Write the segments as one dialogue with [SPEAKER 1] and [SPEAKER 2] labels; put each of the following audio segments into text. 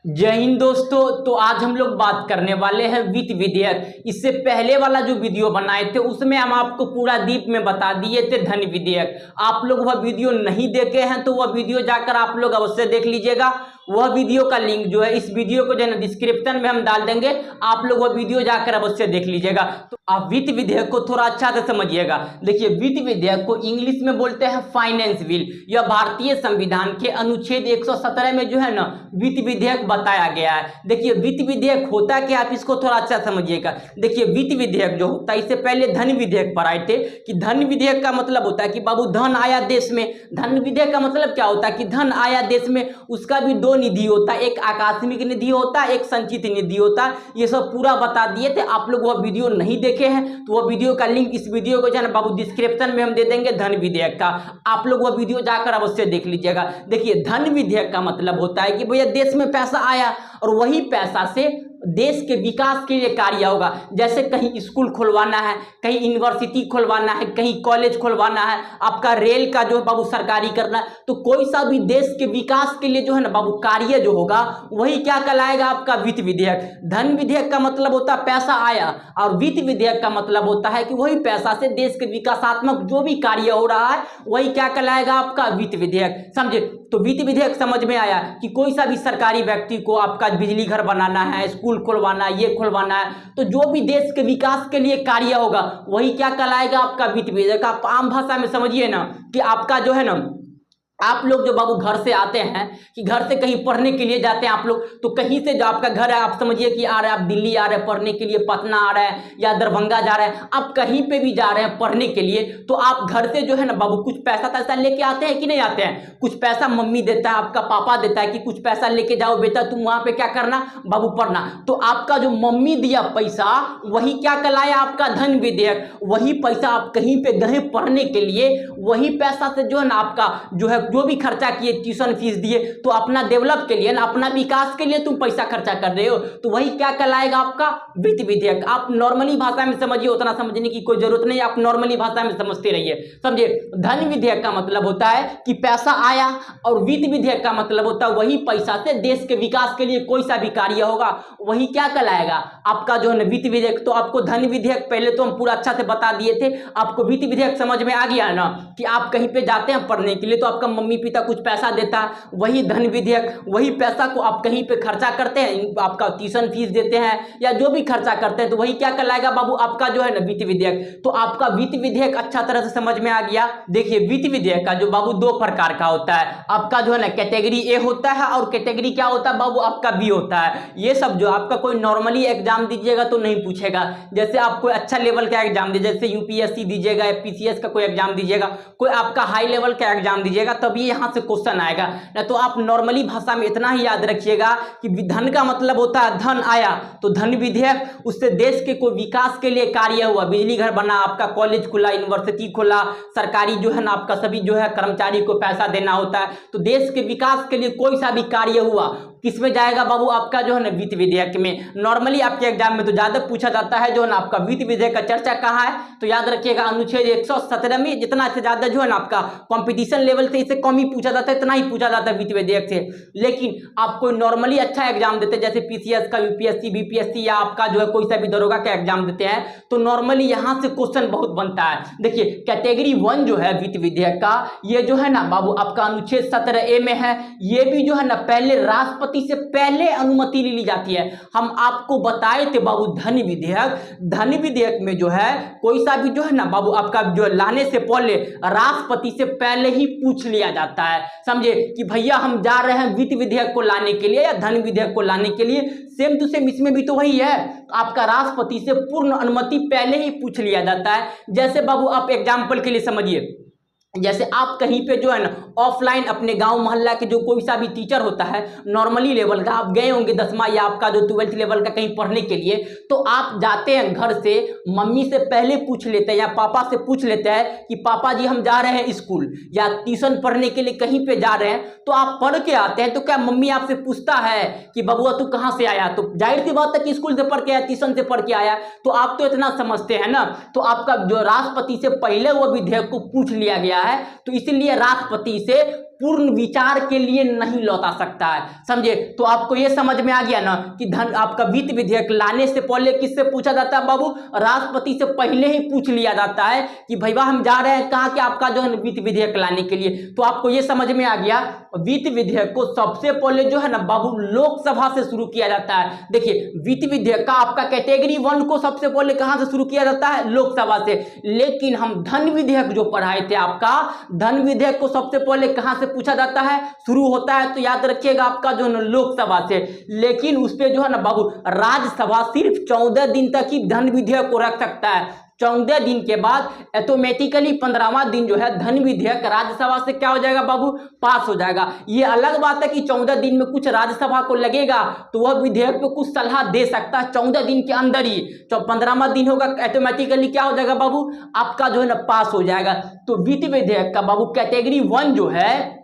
[SPEAKER 1] जय हिंद दोस्तों। तो आज हम लोग बात करने वाले हैं वित्त विधेयक। इससे पहले वाला जो वीडियो बनाए थे उसमें हम आपको पूरा डीप में बता दिए थे धन विधेयक। आप लोग वह वीडियो नहीं देखे हैं तो वह वीडियो जाकर आप लोग अवश्य देख लीजिएगा। वह वीडियो का लिंक जो है इस वीडियो को जो है डिस्क्रिप्शन में हम डाल देंगे, आप लोग वह वीडियो जाकर अवश्य देख लीजिएगा। तो आप वित्त विधेयक को थोड़ा अच्छा से समझिएगा। देखिए, वित्त विधेयक को इंग्लिश में बोलते हैं फाइनेंस बिल। यह भारतीय संविधान के अनुच्छेद 117 में जो है ना वित्त विधेयक बताया गया है। देखिए, वित्त विधेयक होता क्या, आप इसको थोड़ा अच्छा समझिएगा। देखिए, वित्त विधेयक जो होता है, इससे पहले धन विधेयक पढ़ाए थे कि धन विधेयक का मतलब होता है कि बाबू धन आया देश में। धन विधेयक का मतलब क्या होता है कि धन आया देश में, उसका भी दो निधि होता है, एक आकस्मिक निधि होता है, एक संचित निधि होता है। ये सब पूरा बता दिए थे। आप लोग वह वीडियो नहीं देखे हैं तो वह वीडियो का लिंक इस वीडियो को जो है ना बाबू डिस्क्रिप्शन में हम दे देंगे धन विधेयक का। आप लोग वह वीडियो जाकर अवश्य देख लीजिएगा। देखिए, धन विधेयक का मतलब होता है कि भैया देश में पैसा आया और वही पैसा से देश के विकास के लिए कार्य होगा। जैसे कहीं स्कूल खुलवाना है, कहीं यूनिवर्सिटी खुलवाना है, कहीं कॉलेज खुलवाना है, आपका रेल का जो है बाबू सरकारी करना है, तो कोई सा भी देश के विकास के लिए जो है ना बाबू कार्य जो होगा वही क्या कहलाएगा, आपका वित्त विधेयक। धन विधेयक का मतलब होता है पैसा आया और वित्त विधेयक का मतलब होता है कि वही पैसा से देश के विकासात्मक जो भी कार्य हो रहा है वही क्या कहलाएगा, आपका वित्त विधेयक। समझे? तो वित्त विधेयक समझ में आया कि कोई सा भी सरकारी व्यक्ति को आपका बिजली घर बनाना है, स्कूल खुलवाना है, ये खुलवाना है, तो जो भी देश के विकास के लिए कार्य होगा वही क्या कहलाएगा, आपका वित्त विधेयक। आप आम भाषा में समझिए ना कि आपका जो है ना, आप लोग जो बाबू घर से आते हैं कि घर से कहीं पढ़ने के लिए जाते हैं आप लोग, तो कहीं से जो आपका घर है आप समझिए कि आ रहे हैं, आप दिल्ली आ रहे हैं पढ़ने के लिए, पटना आ रहे हैं या दरभंगा जा रहे हैं, आप कहीं पे भी जा रहे हैं पढ़ने के लिए, तो आप घर से जो है ना बाबू कुछ पैसा तैसा लेके आते हैं कि नहीं आते हैं। कुछ पैसा मम्मी देता है, आपका पापा देता है कि कुछ पैसा लेके जाओ बेटा तुम वहां पे क्या करना बाबू पढ़ना। तो आपका जो मम्मी दिया पैसा वही क्या कहलाया, आपका धन विधेयक। वही पैसा आप कहीं पे गए पढ़ने के लिए, वही पैसा से जो है ना आपका जो है जो भी खर्चा किए, ट्यूशन फीस दिए, तो अपना डेवलप के लिए ना, अपना विकास के लिए तुम पैसा खर्चा कर रहे हो, तो वही क्या कहलाएगा, आपका वित्त विधेयक। आप नॉर्मली भाषा में समझिए, उतना समझने की कोई जरूरत नहीं, आप नॉर्मली भाषा में समझते रहिए। समझे? धन विधेयक का मतलब होता है कि पैसा आया और वित्त विधेयक का मतलब होता है वही पैसा से देश के विकास के लिए कोई सा भी कार्य होगा वही क्या कहलाएगा, आपका जो है ना वित्त विधेयक। तो आपको धन विधेयक पहले तो हम पूरा अच्छा से बता दिए थे, आपको वित्त विधेयक समझ में आ गया ना कि आप कहीं पे जाते हैं पढ़ने के लिए तो आपका मम्मी पिता कुछ पैसा देता है, वही धन विधेयक। वही पैसा को आप कहीं पे खर्चा करते हैं, आपका ट्यूशन फीस देते हैं या जो भी खर्चा करते हैं, तो वही क्या कहलाएगा बाबू, आपका जो है ना वित्त विधेयक। तो आपका वित्त विधेयक अच्छा तरह से समझ में आ गया। देखिए, वित्त विधेयक का जो बाबू दो प्रकार का होता है, आपका जो है ना कैटेगरी ए होता है और कैटेगरी क्या होता है बाबू, आपका बी होता है। ये सब जो आपका कोई नॉर्मली एग्जाम दीजिएगा तो नहीं पूछेगा। जैसे आप कोई अच्छा लेवल का एग्जाम दीजिए, जैसे यूपीएससी दीजिएगा, पीसीएस का कोई एग्जाम दीजिएगा, कोई आपका हाई लेवल का एग्जाम दीजिएगा, तभी यहाँ से क्वेश्चन आएगा ना। तो आप नॉर्मली भाषा में इतना ही याद रखिएगा कि धन का मतलब होता है धन आया तो धन विधेयक, उससे देश के कोई विकास के लिए कार्य हुआ, बिजली घर बना, आपका कॉलेज खुला, यूनिवर्सिटी खुला, सरकारी जो है ना आपका सभी जो है कर्मचारी को पैसा देना होता है, तो देश के विकास के लिए कोई सा भी कार्य हुआ किसमें जाएगा बाबू, आपका जो है ना वित्त विधेयक में। नॉर्मली आपके एग्जाम में तो ज्यादा पूछा जाता है जो है ना आपका वित्त विधेयक का चर्चा कहाँ है, तो याद रखिएगा अनुच्छेद 117 में। जितना से ज्यादा जो है ना आपका कंपटीशन लेवल से इससे कम ही पूछा जाता है, इतना ही पूछा जाता है वित्त विधेयक से। लेकिन आप कोई नॉर्मली अच्छा एग्जाम देते हैं जैसे पीसीएस का, यूपीएससी, बीपीएससी या आपका जो है कोई सा भी दरोगा का एग्जाम देते हैं, तो नॉर्मली यहाँ से क्वेश्चन बहुत बनता है। देखिए, कैटेगरी 1 जो है वित्त विधेयक का, ये जो है ना बाबू आपका अनुच्छेद 17A में है। ये भी जो है ना पहले राष्ट्रपति से पहले अनुमति ली जाती है। हम आपको बताए थे बाबू धन विधेयक, धन विधेयक में जो है कोई सा भी जो है ना बाबू आपका जो लाने से पहले राष्ट्रपति से पहले ही पूछ लिया जाता है। समझे कि भैया हम जा रहे हैं वित्त विधेयक को लाने के लिए या धन विधेयक को लाने के लिए, सेम टू सेम इसमें भी तो वही है, आपका राष्ट्रपति से पूर्ण अनुमति पहले ही पूछ लिया जाता है। जैसे बाबू आप एग्जाम्पल के लिए समझिए, जैसे आप कहीं पे जो है ना ऑफलाइन अपने गांव मोहल्ला के जो कोई सा भी टीचर होता है नॉर्मली लेवल का, आप गए होंगे 10वां या आपका जो 12th लेवल का कहीं पढ़ने के लिए, तो आप जाते हैं घर से, मम्मी से पहले पूछ लेते हैं या पापा से पूछ लेते हैं कि पापा जी हम जा रहे हैं स्कूल या ट्यूशन पढ़ने के लिए कहीं पे जा रहे हैं, तो आप पढ़ के आते हैं, तो क्या मम्मी आपसे पूछता है कि बबुआ तू कहाँ से आया, तो जाहिर सी बात है कि स्कूल से पढ़ के आया, ट्यूशन से पढ़ के आया, तो आप तो इतना समझते हैं ना। तो आपका जो राष्ट्रपति से पहले वो विधेयक को पूछ लिया गया है, तो इसीलिए राष्ट्रपति से पूर्ण विचार के लिए नहीं लौटा सकता है। समझे? तो आपको ये समझ में आ गया ना कि धन आपका वित्त विधेयक लाने से पहले किससे पूछा जाता है बाबू? राष्ट्रपति से पहले ही पूछ लिया जाता है कि भैया हम जा रहे हैं कहाँ के आपका जो है वित्त विधेयक लाने के लिए। तो आपको ये समझ में आ गया वित्त विधेयक को सबसे पहले जो है ना बाबू लोकसभा से शुरू किया जाता है। देखिए वित्त विधेयक का आपका कैटेगरी 1 को सबसे पहले कहां से शुरू किया जाता है? लोकसभा से। लेकिन हम धन विधेयक जो पढ़ाए थे आपका, धन विधेयक को सबसे पहले कहां से पूछा जाता है? शुरू होता है तो याद रखिएगा आपका जो है लोकसभा से। लेकिन उस पे जो है ना बाबू राज्यसभा सिर्फ 14 दिन तक ही धन विधेयक को रख सकता है। 14 दिन के बाद ऑटोमेटिकली 15वां दिन जो है धन विधेयक राज्यसभा से क्या हो जाएगा बाबू? पास हो जाएगा। ये अलग बात है कि 14 दिन में कुछ राज्यसभा को लगेगा तो वह विधेयक पे कुछ सलाह दे सकता है 14 दिन के अंदर ही। तो 15वां दिन होगा ऑटोमेटिकली क्या हो जाएगा बाबू? आपका जो है ना पास हो जाएगा। तो वित्त विधेयक का बाबू कैटेगरी 1 जो है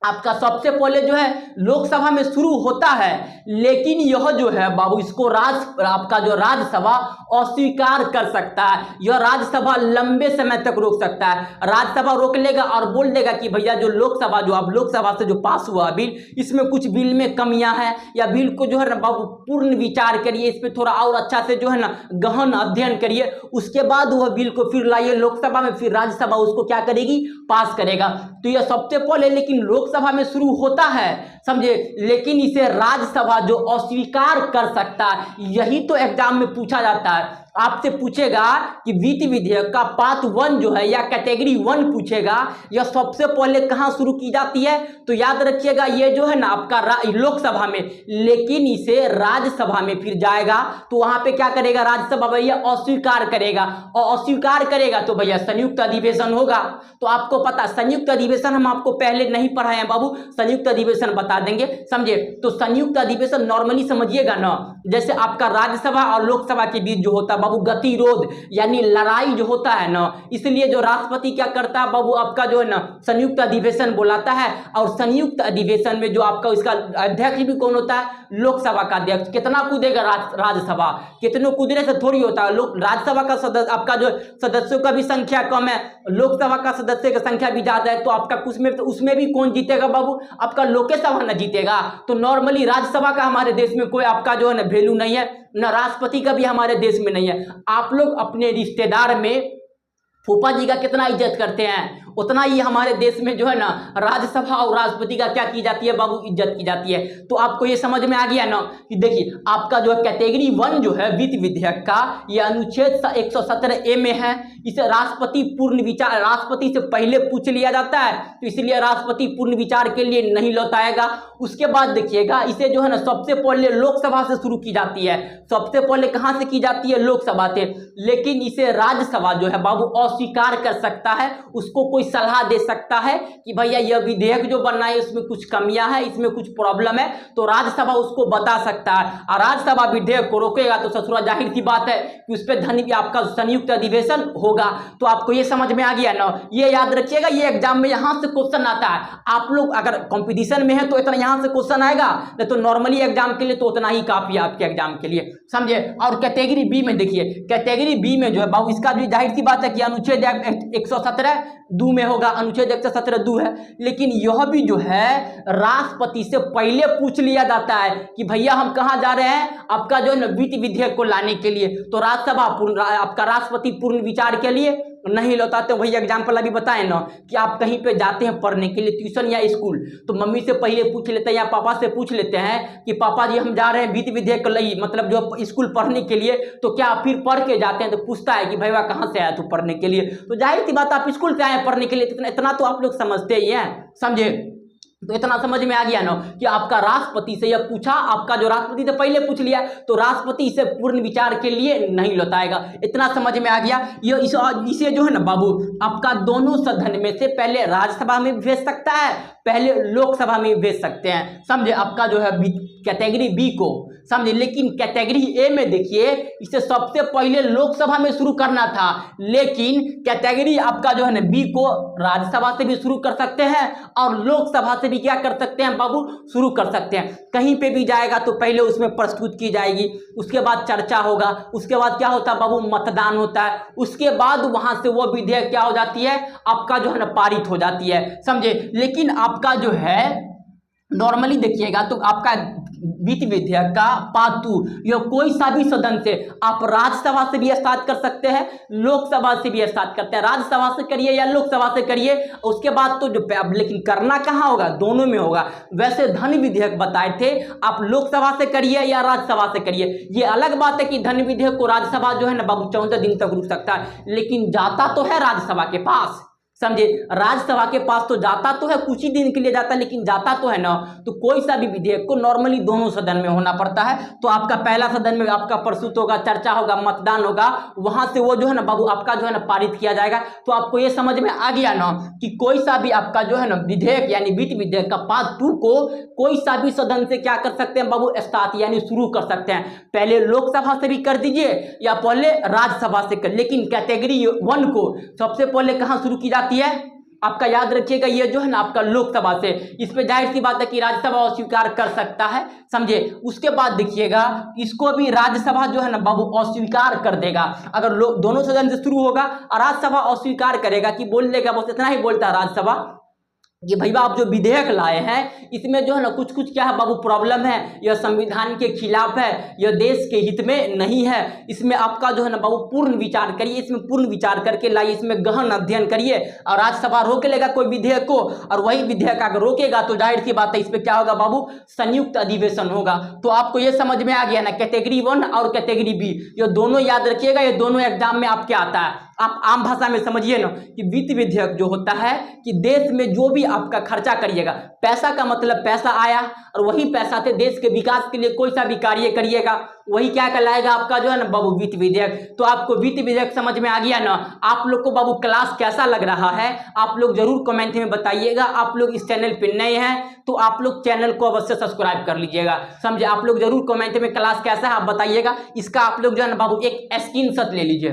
[SPEAKER 1] आपका सबसे पहले जो है लोकसभा में शुरू होता है। लेकिन यह जो है बाबू इसको आपका जो राज्यसभा अस्वीकार कर सकता है। यह राज्यसभा लंबे समय तक रोक सकता है। राज्यसभा रोक लेगा और बोल देगा कि भैया जो लोकसभा जो अब लोकसभा से जो पास हुआ बिल, इसमें कुछ बिल में कमियां हैं या बिल को जो है ना बाबू पूर्ण विचार करिए, इस पर थोड़ा और अच्छा से जो है ना गहन अध्ययन करिए, उसके बाद वह बिल को फिर लाइए लोकसभा में, फिर राज्यसभा उसको क्या करेगी? पास करेगा। तो यह सबसे पहले लेकिन लोकसभा में शुरू होता है, समझे? लेकिन इसे राज्यसभा जो अस्वीकार कर सकता है, यही तो एग्जाम में पूछा जाता है। आपसे पूछेगा कि वित्त विधेयक का पार्ट 1 जो है या कैटेगरी 1 पूछेगा, यह सबसे पहले कहां शुरू की जाती है? तो याद रखिएगा ये जो है ना आपका लोकसभा में, लेकिन इसे राज्यसभा में फिर जाएगा तो वहां पे क्या करेगा? राज्यसभा भैया अस्वीकार करेगा, और अस्वीकार करेगा तो भैया संयुक्त अधिवेशन होगा। तो आपको पता संयुक्त अधिवेशन हम आपको पहले नहीं पढ़ाए हैं बाबू, संयुक्त अधिवेशन बता देंगे, समझे? तो संयुक्त अधिवेशन नॉर्मली समझिएगा ना, जैसे आपका राज्यसभा और लोकसभा के बीच जो होता है बाबू गतिरोध यानी लड़ाई जो होता है ना, इसलिए जो राष्ट्रपति क्या करता है बाबू आपका जो है ना संयुक्त अधिवेशन बुलाता है। और संयुक्त अधिवेशन में जो आपका इसका अध्यक्ष भी कौन होता है? लोकसभा का अध्यक्ष। कितना कूदेगा राज्यसभा? कितनों कूदने से थोड़ी होता है। राज्यसभा का सदस्य आपका जो सदस्यों का भी संख्या कम है, लोकसभा का सदस्य की संख्या भी ज्यादा है, तो आपका उसमें भी कौन जीतेगा बाबू? आपका लोकसभा न जीतेगा। तो नॉर्मली राज्यसभा का हमारे देश में कोई आपका जो है ना वैल्यू नहीं है, न राष्ट्रपति का भी हमारे देश में नहीं है। आप लोग अपने रिश्तेदार में फूफा जी का कितना इज्जत करते हैं, उतना ही हमारे देश में जो है ना राज्यसभा और राष्ट्रपति का क्या की जाती है बाबू? इज्जत की जाती है। तो आपको ये समझ में आ गया ना कि देखिए आपका जो है कैटेगरी 1 जो है वित्त विधेयक का, यह अनुच्छेद 117A में है। इसे राष्ट्रपति पूर्ण विचार, राष्ट्रपति से पहले पूछ लिया जाता है, तो इसलिए राष्ट्रपति पूर्ण विचार के लिए नहीं लौटाएगा। उसके बाद देखिएगा इसे जो है ना सबसे पहले लोकसभा से शुरू की जाती है। सबसे पहले कहां से की जाती है? लोकसभा से। लेकिन इसे राज्यसभा जो है बाबू अस्वीकार कर सकता है, उसको कोई सलाह दे सकता है कि भैया यह विधेयक जो बनना है उसमें कुछ कमियां हैं, इसमें कुछ प्रॉब्लम है, तो राज्यसभा उसको बता सकता है। और राज्यसभा विधेयक को रोकेगा तो ससुरा जाहिर सी बात है कि उस पर धन आपका संयुक्त अधिवेशन होगा। तो आपको ये समझ में आ गया ना? ये याद रखिएगा, ये एग्जाम में यहां से क्वेश्चन आता है। आप लोग अगर कंपटीशन में है तो इतना यहां से क्वेश्चन आएगा, नहीं तो नॉर्मली एग्जाम के लिए तो उतना ही काफी है आपके एग्जाम के लिए, समझे? और कैटेगरी बी में देखिए, कैटेगरी बी में जो है बाबू इसका भी जाहिर सी बात है कि अनुच्छेद 117(2) में होगा, अनुच्छेद 117(2) है। लेकिन यह भी जो है राष्ट्रपति से पहले पूछ लिया जाता है कि भैया हम कहां जा रहे हैं? आपका जो है वित्त विधेयक को लाने के लिए। तो राज्यसभा आपका राष्ट्रपति पूर्ण विचार के लिए नहीं लौटाते। वही एग्जाम्पल अभी बताए ना कि आप कहीं पे जाते हैं पढ़ने के लिए, ट्यूशन या स्कूल, तो मम्मी से पहले पूछ लेते हैं या पापा से पूछ लेते हैं कि पापा जी हम जा रहे हैं वित्त विधेयक मतलब जो स्कूल पढ़ने के लिए, तो क्या आप फिर पढ़ के जाते हैं? तो पूछता है कि भैया कहाँ से आया तू पढ़ने के लिए? तो जाहिर सी बात आप स्कूल से आए पढ़ने के लिए, इतना तो आप लोग समझते ही हैं, समझे? तो इतना समझ में आ गया ना कि आपका राष्ट्रपति से यह पूछा, आपका जो राष्ट्रपति से पहले पूछ लिया तो राष्ट्रपति इसे पूर्ण विचार के लिए नहीं लौटाएगा। इतना समझ में आ गया। इसे जो है ना बाबू आपका दोनों सदन में से पहले राज्यसभा में भेज सकता है, पहले लोकसभा में भेज सकते हैं, समझे? आपका जो है कैटेगरी बी को, समझे? लेकिन कैटेगरी ए में देखिए इसे सबसे पहले लोकसभा में शुरू करना था, लेकिन कैटेगरी आपका जो है ना बी को राज्यसभा से भी शुरू कर सकते हैं और लोकसभा से भी क्या कर सकते हैं बाबू, शुरू कर सकते हैं। कहीं पे भी जाएगा तो पहले उसमें प्रस्तुत की जाएगी, उसके बाद चर्चा होगा, उसके बाद क्या होता है बाबू, मतदान होता है, उसके बाद वहां से वो विधेयक क्या हो जाती है, आपका जो है ना पारित हो जाती है, समझे। लेकिन आपका जो है नॉर्मली देखिएगा तो आपका वित्त विधेयक का पातु या कोई सा भी सदन से आप राज्यसभा से भी स्टार्ट कर सकते हैं, लोकसभा से भी स्टार्ट करते हैं, राज्यसभा से करिए या लोकसभा से करिए, उसके बाद तो जो लेकिन करना कहाँ होगा, दोनों में होगा। वैसे धन विधेयक बताए थे आप लोकसभा से करिए या राज्यसभा से करिए। ये अलग बात है कि धन विधेयक को राज्यसभा जो है ना बाबू 14 दिन तक रुक सकता है, लेकिन जाता तो है राज्यसभा के पास, समझे। राज्यसभा के पास तो जाता तो है, कुछ ही दिन के लिए जाता है, लेकिन जाता तो है ना। तो कोई सा भी विधेयक को नॉर्मली दोनों सदन में होना पड़ता है। तो आपका पहला सदन में आपका प्रस्तुत होगा, चर्चा होगा, मतदान होगा, वहां से वो जो है ना बाबू आपका जो है ना पारित किया जाएगा। तो आपको ये समझ में आ गया ना कि कोई सा भी आपका जो है ना विधेयक यानी वित्त विधेयक का पार्ट 2 को कोई सा भी सदन से क्या कर सकते हैं बाबू, स्टार्ट यानी शुरू कर सकते हैं। पहले लोकसभा से भी कर दीजिए या पहले राज्यसभा से कर, लेकिन कैटेगरी 1 को सबसे पहले कहां शुरू की जाती है, आपका याद रखिएगा ये जो है ना आपका लोकसभा से। इस पे जाहिर सी बात है कि राज्यसभा अस्वीकार कर सकता है, समझे। उसके बाद देखिएगा इसको भी राज्यसभा जो है ना बाबू अस्वीकार कर देगा। अगर दोनों सदन से शुरू होगा और राज्यसभा अस्वीकार करेगा कि बोल देगा, बस इतना ही बोलता है राज्यसभा कि भैया आप जो विधेयक लाए हैं इसमें जो है ना कुछ कुछ क्या है बाबू प्रॉब्लम है, यह संविधान के खिलाफ है, यह देश के हित में नहीं है, इसमें आपका जो है ना बाबू पूर्ण विचार करिए, इसमें पूर्ण विचार करके लाइए, इसमें गहन अध्ययन करिए। और राज्यसभा रोक लेगा कोई विधेयक को, और वही विधेयक अगर रोकेगा तो जाहिर सी बात है इस पर क्या होगा बाबू, संयुक्त अधिवेशन होगा। तो आपको यह समझ में आ गया ना, कैटेगरी 1 और कैटेगरी बी, ये दोनों याद रखिएगा, ये दोनों एग्जाम में आपके आता है। आप आम भाषा में समझिए ना कि वित्त विधेयक जो होता है कि देश में जो भी आपका खर्चा करिएगा, पैसा का मतलब पैसा आया और वही पैसा से देश के विकास के लिए कोई सा भी कार्य करिएगा, वही क्या कहलाएगा आपका जो है ना बाबू वित्त विधेयक। तो आपको वित्त विधेयक समझ में आ गया ना। आप लोग को बाबू क्लास कैसा लग रहा है आप लोग जरूर कमेंट में बताइएगा। आप लोग इस चैनल पे नए हैं तो आप लोग चैनल को अवश्य सब्सक्राइब कर लीजिएगा, समझे। आप लोग जरूर कमेंट में क्लास कैसा है आप बताइएगा। इसका आप लोग जो है ना बाबू एक स्क्रीनशॉट ले लीजिए।